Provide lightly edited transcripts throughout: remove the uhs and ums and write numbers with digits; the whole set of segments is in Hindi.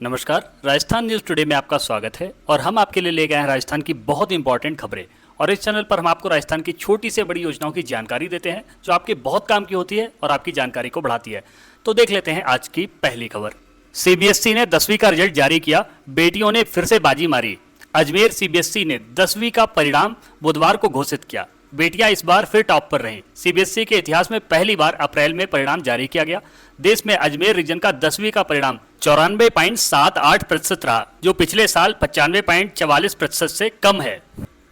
नमस्कार, राजस्थान न्यूज़ टुडे में आपका स्वागत है और हम आपके लिए ले गए हैं राजस्थान की बहुत इंपॉर्टेंट खबरें। और इस चैनल पर हम आपको राजस्थान की छोटी से बड़ी योजनाओं की जानकारी देते हैं जो आपके बहुत काम की होती है और आपकी जानकारी को बढ़ाती है। तो देख लेते हैं आज की पहली खबर। सीबीएसई ने 10वीं का रिजल्ट जारी किया, बेटियों ने फिर से बाजी मारी। अजमेर सीबीएसई ने 10वीं का परिणाम बुधवार को घोषित किया। बेटियां इस बार फिर टॉप पर रहीं। सीबीएसई के इतिहास में पहली बार अप्रैल में परिणाम जारी किया गया। देश में अजमेर रीजन का 10वीं का परिणाम 94.78% रहा, जो पिछले साल 95.44% से कम है।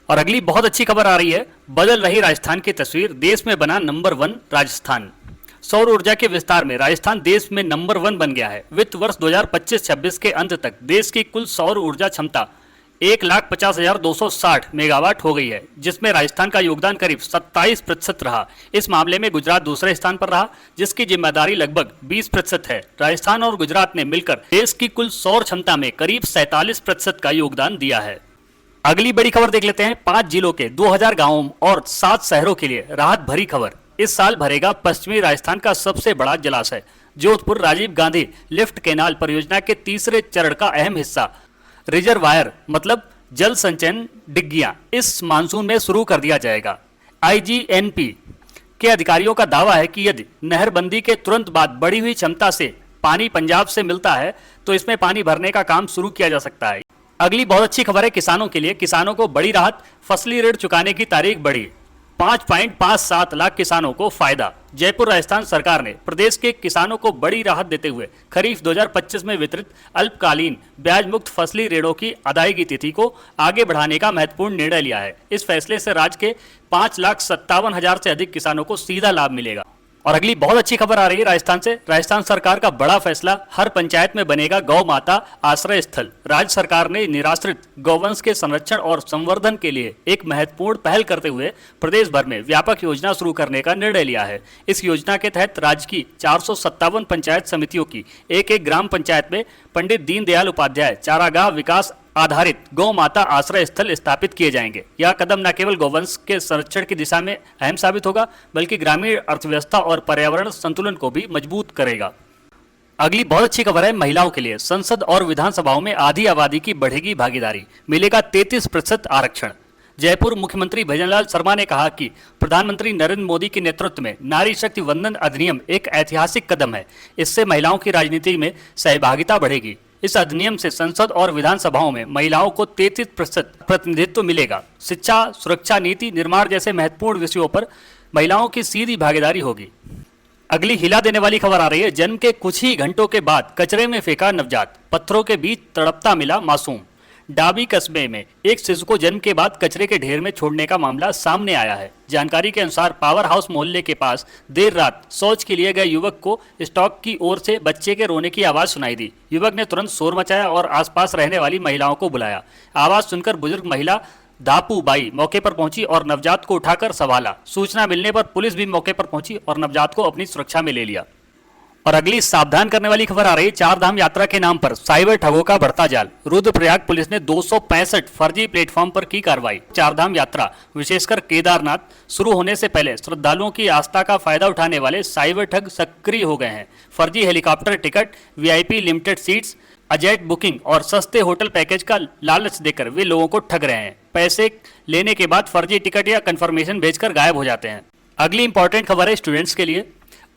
और अगली बहुत अच्छी खबर आ रही है, बदल रही राजस्थान की तस्वीर, देश में बना नंबर 1 राजस्थान। सौर ऊर्जा के विस्तार में राजस्थान देश में नंबर 1 बन गया है। वित्त वर्ष 2025-26 के अंत तक देश की कुल सौर ऊर्जा क्षमता 1,50,260 मेगावाट हो गई है, जिसमें राजस्थान का योगदान करीब 27% रहा। इस मामले में गुजरात दूसरे स्थान पर रहा, जिसकी जिम्मेदारी लगभग 20% है। राजस्थान और गुजरात ने मिलकर देश की कुल सौर क्षमता में करीब 47% का योगदान दिया है। अगली बड़ी खबर देख लेते हैं। 5 जिलों के 2000 गांवों और 7 शहरों के लिए राहत भरी खबर। इस साल भरेगा पश्चिमी राजस्थान का सबसे बड़ा जलाशय। जोधपुर राजीव गांधी लिफ्ट कैनाल परियोजना के तीसरे चरण का अहम हिस्सा रिजर्वायर मतलब जल संचयन डिग्गियां इस मानसून में शुरू कर दिया जाएगा। आईजीएनपी के अधिकारियों का दावा है कि यदि नहरबंदी के तुरंत बाद बढ़ी हुई क्षमता से पानी पंजाब से मिलता है तो इसमें पानी भरने का काम शुरू किया जा सकता है। अगली बहुत अच्छी खबर है किसानों के लिए। किसानों को बड़ी राहत, फसली ऋण चुकाने की तारीख बढ़ी। 5.57 लाख किसानों को फायदा। जयपुर राजस्थान सरकार ने प्रदेश के किसानों को बड़ी राहत देते हुए खरीफ 2025 में वितरित अल्पकालीन ब्याज मुक्त फसली ऋणों की अदायगी तिथि को आगे बढ़ाने का महत्वपूर्ण निर्णय लिया है। इस फैसले से राज्य के 5,57,000 से अधिक किसानों को सीधा लाभ मिलेगा। और अगली बहुत अच्छी खबर आ रही है राजस्थान से। राजस्थान सरकार का बड़ा फैसला, हर पंचायत में बनेगा गौ माता आश्रय स्थल। राज्य सरकार ने निराश्रित गौवंश के संरक्षण और संवर्धन के लिए एक महत्वपूर्ण पहल करते हुए प्रदेश भर में व्यापक योजना शुरू करने का निर्णय लिया है। इस योजना के तहत राज्य की 457 पंचायत समितियों की एक ग्राम पंचायत में पंडित दीनदयाल उपाध्याय चारागाह विकास आधारित गौ माता आश्रय स्थल स्थापित किए जाएंगे। यह कदम न केवल गौवंश के संरक्षण की दिशा में अहम साबित होगा, बल्कि ग्रामीण अर्थव्यवस्था और पर्यावरण संतुलन को भी मजबूत करेगा। अगली बहुत अच्छी खबर है महिलाओं के लिए। संसद और विधानसभाओं में आधी आबादी की बढ़ेगी भागीदारी, मिलेगा 33% आरक्षण। जयपुर मुख्यमंत्री भजनलाल शर्मा ने कहा कि प्रधानमंत्री नरेंद्र मोदी के नेतृत्व में नारी शक्ति वंदन अधिनियम एक ऐतिहासिक कदम है। इससे महिलाओं की राजनीति में सहभागिता बढ़ेगी। इस अधिनियम से संसद और विधानसभाओं में महिलाओं को 33% प्रतिनिधित्व मिलेगा। शिक्षा, सुरक्षा, नीति निर्माण जैसे महत्वपूर्ण विषयों पर महिलाओं की सीधी भागीदारी होगी। अगली हिला देने वाली खबर आ रही है। जन्म के कुछ ही घंटों के बाद कचरे में फेंका नवजात, पत्थरों के बीच तड़पता मिला मासूम। डाबी कस्बे में एक शिशु को जन्म के बाद कचरे के ढेर में छोड़ने का मामला सामने आया है। जानकारी के अनुसार पावर हाउस मोहल्ले के पास देर रात शौच के लिए गए युवक को स्टॉक की ओर से बच्चे के रोने की आवाज सुनाई दी। युवक ने तुरंत शोर मचाया और आसपास रहने वाली महिलाओं को बुलाया। आवाज सुनकर बुजुर्ग महिला दापू बाई मौके पर पहुंची और नवजात को उठाकर संभाला। सूचना मिलने पर पुलिस भी मौके पर पहुंची और नवजात को अपनी सुरक्षा में ले लिया। और अगली सावधान करने वाली खबर आ रही है। 4 धाम यात्रा के नाम पर साइबर ठगों का बढ़ता जाल। रुद्रप्रयाग पुलिस ने 265 फर्जी प्लेटफॉर्म पर की कार्रवाई। 4 धाम यात्रा विशेषकर केदारनाथ शुरू होने से पहले श्रद्धालुओं की आस्था का फायदा उठाने वाले साइबर ठग सक्रिय हो गए हैं। फर्जी helicopter ticket, VIP limited seats, अजेट booking और सस्ते होटल पैकेज का लालच देकर वे लोगों को ठग रहे हैं। पैसे लेने के बाद फर्जी टिकट या कंफर्मेशन भेजकर गायब हो जाते हैं। अगली इंपॉर्टेंट खबर है स्टूडेंट्स के लिए।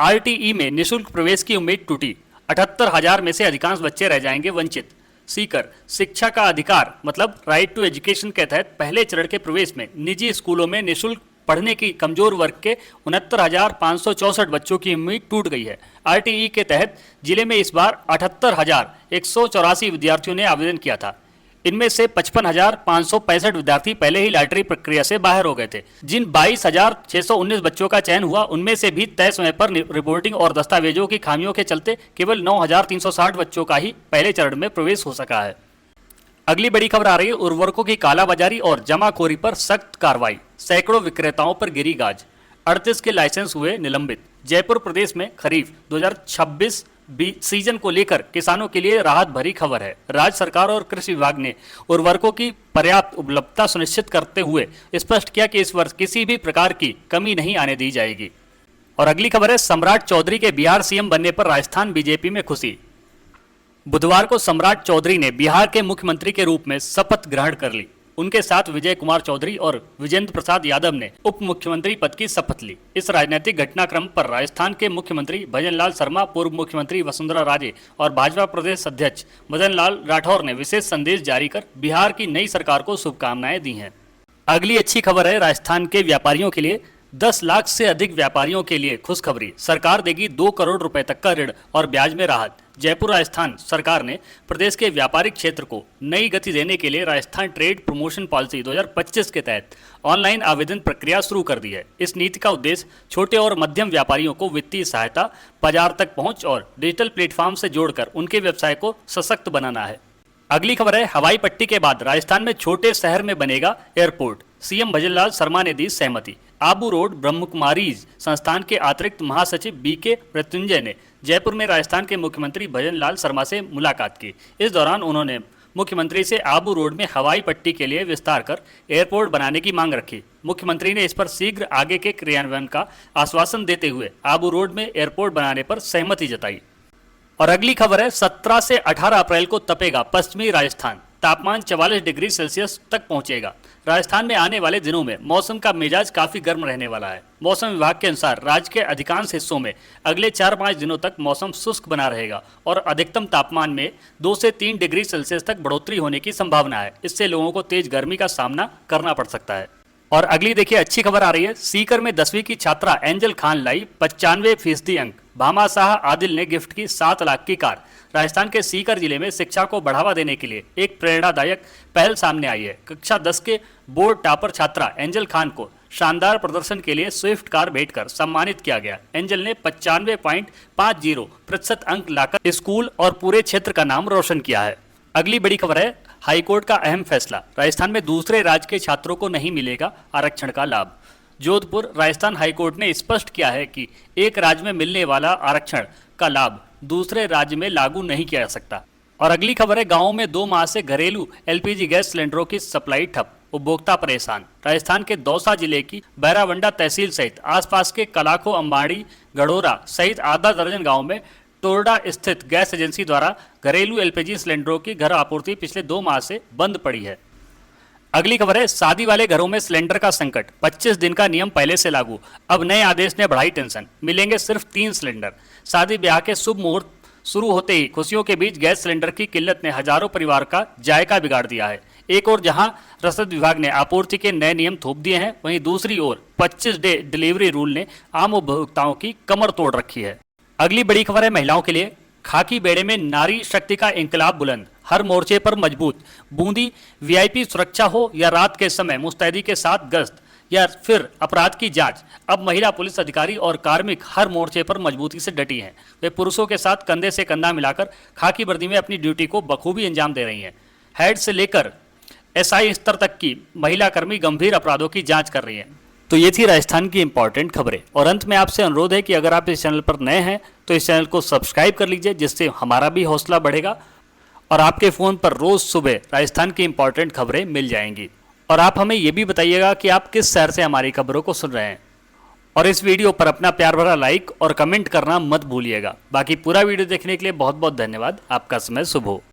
आरटीई में निःशुल्क प्रवेश की उम्मीद टूटी। 78,000 में से अधिकांश बच्चे रह जाएंगे वंचित। सीकर शिक्षा का अधिकार मतलब राइट टू एजुकेशन के तहत पहले चरण के प्रवेश में निजी स्कूलों में निःशुल्क पढ़ने की कमजोर वर्ग के 69,564 बच्चों की उम्मीद टूट गई है। आरटीई के तहत जिले में इस बार 78,184 विद्यार्थियों ने आवेदन किया था। इनमें से 55,565 विद्यार्थी पहले ही लॉटरी प्रक्रिया से बाहर हो गए थे। जिन 22,619 बच्चों का चयन हुआ उनमें से भी तय समय पर रिपोर्टिंग और दस्तावेजों की खामियों के चलते केवल 9,360 बच्चों का ही पहले चरण में प्रवेश हो सका है। अगली बड़ी खबर आ रही है। उर्वरकों की कालाबाजारी और जमाखोरी पर सख्त कार्रवाई। सैकड़ों विक्रेताओं पर गिरी गाज। 38 के लाइसेंस हुए निलंबित। जयपुर प्रदेश में खरीफ 2026 सीजन को लेकर किसानों के लिए राहत भरी खबर है। राज्य सरकार और कृषि विभाग ने उर्वरकों की पर्याप्त उपलब्धता सुनिश्चित करते हुए स्पष्ट किया कि इस वर्ष किसी भी प्रकार की कमी नहीं आने दी जाएगी। और अगली खबर है। सम्राट चौधरी के बिहार सीएम बनने पर राजस्थान बीजेपी में खुशी। बुधवार को सम्राट चौधरी ने बिहार के मुख्यमंत्री के रूप में शपथ ग्रहण कर ली। उनके साथ विजय कुमार चौधरी और विजेंद्र प्रसाद यादव ने उप मुख्यमंत्री पद की शपथ ली। इस राजनीतिक घटनाक्रम पर राजस्थान के मुख्यमंत्री भजनलाल शर्मा, पूर्व मुख्यमंत्री वसुंधरा राजे और भाजपा प्रदेश अध्यक्ष मदन लाल राठौर ने विशेष संदेश जारी कर बिहार की नई सरकार को शुभकामनाएं दी हैं। अगली अच्छी खबर है राजस्थान के व्यापारियों के लिए। 10 लाख से अधिक व्यापारियों के लिए खुशखबरी, सरकार देगी 2 करोड़ रुपए तक का ऋण और ब्याज में राहत। जयपुर राजस्थान सरकार ने प्रदेश के व्यापारिक क्षेत्र को नई गति देने के लिए राजस्थान ट्रेड प्रमोशन पॉलिसी 2025 के तहत ऑनलाइन आवेदन प्रक्रिया शुरू कर दी है। इस नीति का उद्देश्य छोटे और मध्यम व्यापारियों को वित्तीय सहायता, बाजार तक पहुंच और डिजिटल प्लेटफॉर्म से जोड़कर उनके व्यवसाय को सशक्त बनाना है। अगली खबर है हवाई पट्टी के बाद राजस्थान में छोटे शहर में बनेगा एयरपोर्ट, सीएम भजनलाल शर्मा ने दी सहमति। आबू रोड ब्रह्मकुमारीज संस्थान के अतिरिक्त महासचिव बीके मृत्युंजय ने जयपुर में राजस्थान के मुख्यमंत्री भजनलाल शर्मा से मुलाकात की। इस दौरान उन्होंने मुख्यमंत्री से आबू रोड में हवाई पट्टी के लिए विस्तार कर एयरपोर्ट बनाने की मांग रखी। मुख्यमंत्री ने इस पर शीघ्र आगे के क्रियान्वयन का आश्वासन देते हुए आबू रोड में एयरपोर्ट बनाने पर सहमति जताई। और अगली खबर है 17 से 18 अप्रैल को तपेगा पश्चिमी राजस्थान, तापमान 44 डिग्री सेल्सियस तक पहुंचेगा। राजस्थान में आने वाले दिनों में मौसम का मिजाज काफी गर्म रहने वाला है। मौसम विभाग के अनुसार राज्य के अधिकांश हिस्सों में अगले 4-5 दिनों तक मौसम शुष्क बना रहेगा और अधिकतम तापमान में 2 से 3 डिग्री सेल्सियस तक बढ़ोतरी होने की संभावना है। इससे लोगों को तेज गर्मी का सामना करना पड़ सकता है। और अगली देखिए अच्छी खबर आ रही है। सीकर में 10वीं की छात्रा एंजल खान लाई 95% अंक। भामाशाह आदिल ने गिफ्ट की 7 लाख की कार। राजस्थान के सीकर जिले में शिक्षा को बढ़ावा देने के लिए एक प्रेरणादायक पहल सामने आई है। कक्षा 10 के बोर्ड टॉपर छात्रा एंजल खान को शानदार प्रदर्शन के लिए स्विफ्ट कार भेंटकर सम्मानित किया गया। एंजल ने 95.50% अंक लाकर स्कूल और पूरे क्षेत्र का नाम रोशन किया है। अगली बड़ी खबर है हाईकोर्ट का अहम फैसला, राजस्थान में दूसरे राज्य के छात्रों को नहीं मिलेगा आरक्षण का लाभ। जोधपुर राजस्थान हाईकोर्ट ने स्पष्ट किया है कि एक राज्य में मिलने वाला आरक्षण का लाभ दूसरे राज्य में लागू नहीं किया जा सकता। और अगली खबर है गांवों में 2 माह से घरेलू एलपीजी गैस सिलेंडरों की सप्लाई ठप, उपभोक्ता परेशान। राजस्थान के दौसा जिले की बैरावंडा तहसील सहित आसपास के कलाखो, अंबाड़ी, गढ़ोरा सहित आधा दर्जन गाँव में टोरडा स्थित गैस एजेंसी द्वारा घरेलू एलपीजी सिलेंडरों की घर आपूर्ति पिछले 2 माह से बंद पड़ी है। अगली खबर है शादी वाले घरों में सिलेंडर का संकट, 25 दिन का नियम पहले से लागू। अब नए आदेश ने बढ़ाई टेंशन, मिलेंगे सिर्फ 3 सिलेंडर। शादी ब्याह के शुभ मुहूर्त शुरू होते ही खुशियों के बीच गैस सिलेंडर की किल्लत ने हजारों परिवार का जायका बिगाड़ दिया है। एक और जहां रसद विभाग ने आपूर्ति के नए नियम थोप दिए हैं, वहीं दूसरी ओर 25 डे डिलीवरी रूल ने आम उपभोक्ताओं की कमर तोड़ रखी है। अगली बड़ी खबर है महिलाओं के लिए। खाकी बेड़े में नारी शक्ति का इंकलाब बुलंद, हर मोर्चे पर मजबूत। बूंदी वीआईपी सुरक्षा हो या रात के समय मुस्तैदी के साथ गश्त या फिर अपराध की जांच, अब महिला पुलिस अधिकारी और कार्मिक हर मोर्चे पर मजबूती से डटी हैं। वे पुरुषों के साथ कंधे से कंधा मिलाकर खाकी वर्दी में अपनी ड्यूटी को बखूबी अंजाम दे रही हैं। हेड से लेकर एसआई स्तर तक की महिला कर्मी गंभीर अपराधों की जांच कर रही हैं। तो ये थी राजस्थान की इंपॉर्टेंट खबरें। और अंत में आपसे अनुरोध है कि अगर आप इस चैनल पर नए हैं तो इस चैनल को सब्सक्राइब कर लीजिए, जिससे हमारा भी हौसला बढ़ेगा और आपके फ़ोन पर रोज़ सुबह राजस्थान की इंपॉर्टेंट खबरें मिल जाएंगी। और आप हमें ये भी बताइएगा कि आप किस शहर से हमारी खबरों को सुन रहे हैं। और इस वीडियो पर अपना प्यार भरा लाइक और कमेंट करना मत भूलिएगा। बाकी पूरा वीडियो देखने के लिए बहुत बहुत धन्यवाद। आपका समय शुभ हो।